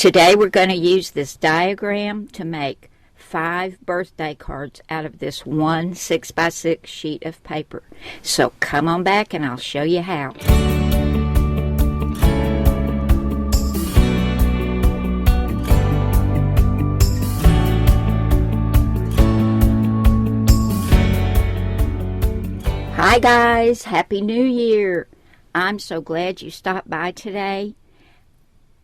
Today we're going to use this diagram to make 5 birthday cards out of this one 6x6 sheet of paper. So come on back and I'll show you how. Hi guys, Happy New Year! I'm so glad you stopped by today.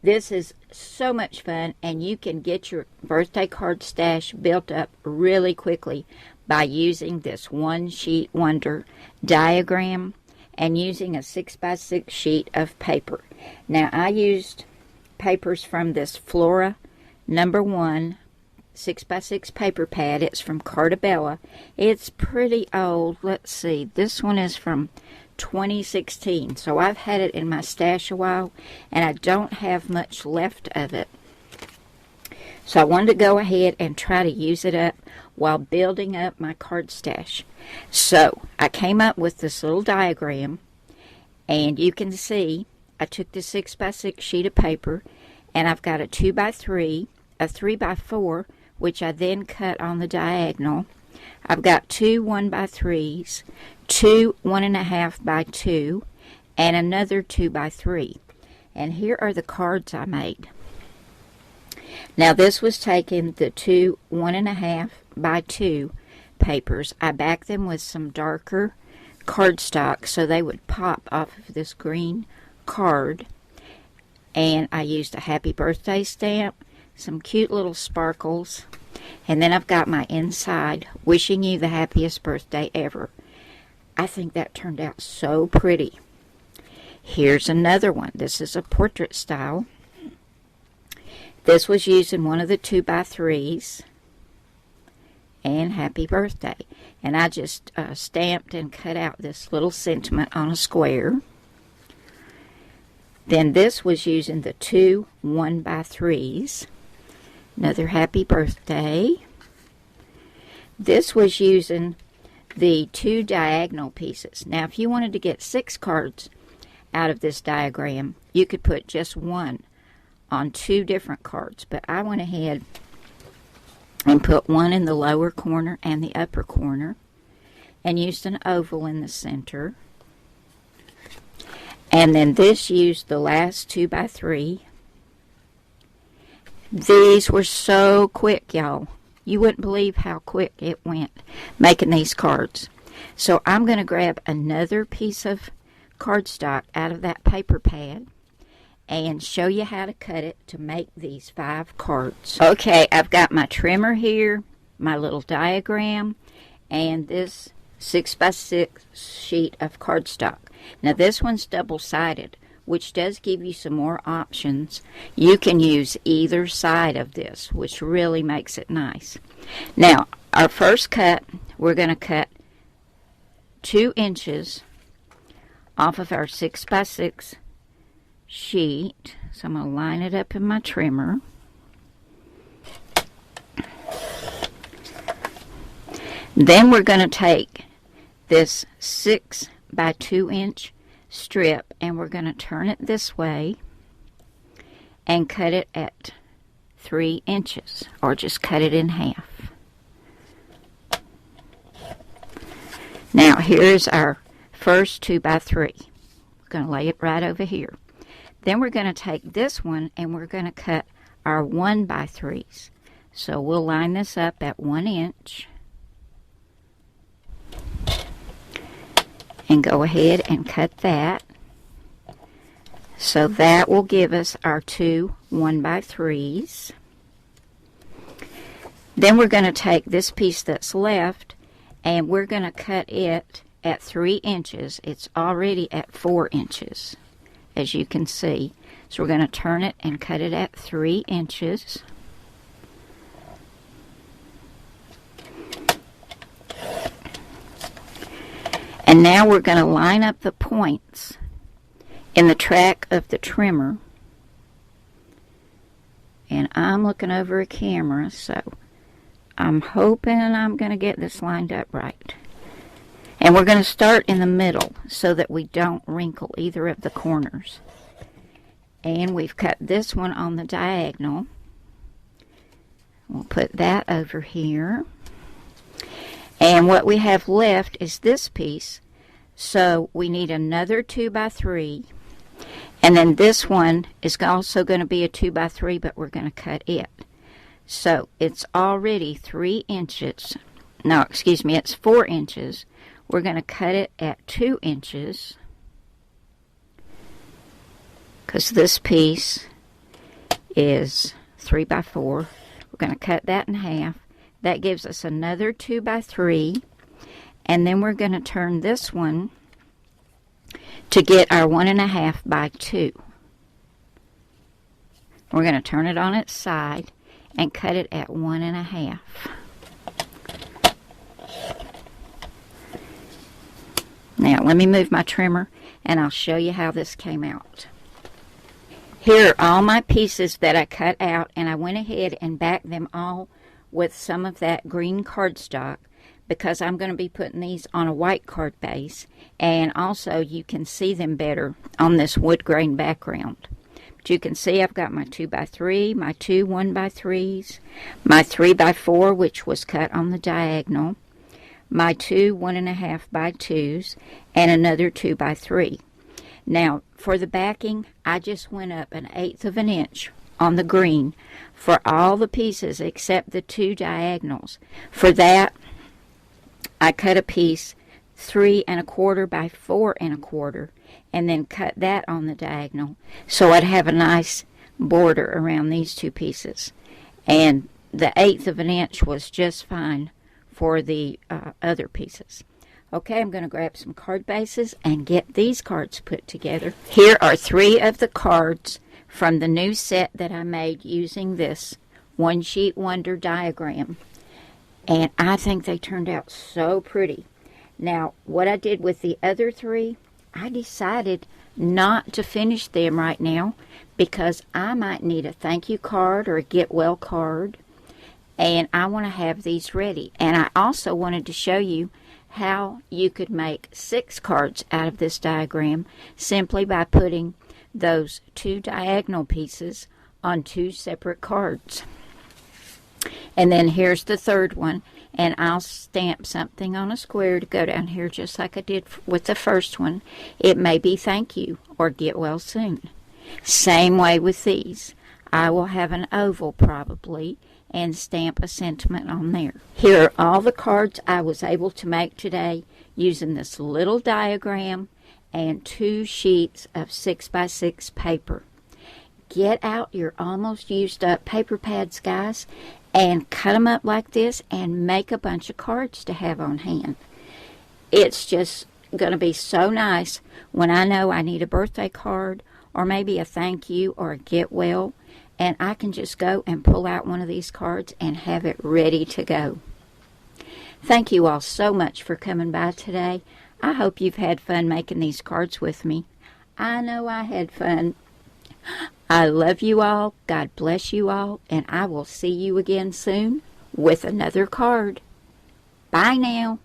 This is so much fun, and you can get your birthday card stash built up really quickly by using this one sheet wonder diagram and using a 6x6 sheet of paper. Now, I used papers from this Flora #1 6x6 paper pad. It's from Cardz. It's pretty old. Let's see. This one is from 2016, so I've had it in my stash a while, and I don't have much left of it. So I wanted to go ahead and try to use it up while building up my card stash. So I came up with this little diagram, and you can see I took the 6x6 sheet of paper, and I've got a 2x3, a 3x4, which I then cut on the diagonal. I've got 2 1x3s, 2 1.5x2, and another 2x3. And here are the cards I made. Now this was taking the 2 1.5x2 papers. I backed them with some darker cardstock so they would pop off of this green card. And I used a happy birthday stamp, some cute little sparkles, and then I've got my inside, wishing you the happiest birthday ever. I think that turned out so pretty. Here's another one. This is a portrait style. This was using one of the 2x3s and happy birthday. And I just stamped and cut out this little sentiment on a square. Then this was using the 2 1x3s. Another happy birthday. This was using the 2 diagonal pieces. Now, if you wanted to get 6 cards out of this diagram, you could put just one on 2 different cards. But I went ahead and put one in the lower corner and the upper corner, and used an oval in the center. And then this used the last 2x3. These were so quick, y'all. You wouldn't believe how quick it went making these cards. So I'm going to grab another piece of cardstock out of that paper pad and show you how to cut it to make these 5 cards. Okay, I've got my trimmer here, my little diagram, and this 6x6 sheet of cardstock. Now this one's double-sided, which does give you some more options. You can use either side of this, which really makes it nice. Now, our first cut, we're going to cut 2 inches off of our 6x6 sheet. So I'm going to line it up in my trimmer. Then we're going to take this 6x2 inch strip, and we're going to turn it this way and cut it at 3 inches, or just cut it in half. Now here's our first 2x3. We're going to lay it right over here. Then we're going to take this one and we're going to cut our 1x3s. So we'll line this up at 1 inch and go ahead and cut that. So that will give us our 2 1x3s. Then we're going to take this piece that's left and we're going to cut it at 3 inches. It's already at 4 inches, as you can see. So we're going to turn it and cut it at 3 inches. And now we're going to line up the points in the track of the trimmer. And I'm looking over a camera, so I'm hoping I'm going to get this lined up right. And we're going to start in the middle so that we don't wrinkle either of the corners. And we've cut this one on the diagonal. We'll put that over here. And what we have left is this piece. So we need another 2x3. And then this one is also going to be a 2x3, but we're going to cut it. So it's already 3 inches. No, excuse me, it's 4 inches. We're going to cut it at 2 inches. Because this piece is 3x4. We're going to cut that in half. That gives us another 2x3. And then we're going to turn this one to get our 1.5 by 2. We're going to turn it on its side and cut it at 1.5. Now let me move my trimmer and I'll show you how this came out. Here are all my pieces that I cut out, and I went ahead and backed them all with some of that green cardstock because I'm going to be putting these on a white card base, and also you can see them better on this wood grain background. But you can see I've got my 2x3, my 2 1x3s, my 3x4 which was cut on the diagonal, my 2 1.5 by 2s, and another 2x3. Now for the backing, I just went up 1/8 of an inch on the green for all the pieces except the 2 diagonals. For that, I cut a piece 3 1/4 by 4 1/4 and then cut that on the diagonal so I'd have a nice border around these 2 pieces. And the 1/8 of an inch was just fine for the other pieces. Okay, I'm going to grab some card bases and get these cards put together. Here are 3 of the cards from the new set that I made using this One Sheet Wonder diagram. And I think they turned out so pretty. Now, what I did with the other 3, I decided not to finish them right now because I might need a thank you card or a get well card. And I want to have these ready. And I also wanted to show you how you could make 6 cards out of this diagram simply by putting those 2 diagonal pieces on 2 separate cards. And then here's the third one, and I'll stamp something on a square to go down here just like I did with the first one. It may be thank you or get well soon. Same way with these. I will have an oval probably and stamp a sentiment on there. Here are all the cards I was able to make today using this little diagram and 2 sheets of 6x6 paper. Get out your almost used up paper pads, guys, and cut them up like this and make a bunch of cards to have on hand. It's just going to be so nice when I know I need a birthday card or maybe a thank you or a get well, and I can just go and pull out one of these cards and have it ready to go. Thank you all so much for coming by today. I hope you've had fun making these cards with me. I know I had fun. I love you all. God bless you all. And I will see you again soon with another card. Bye now.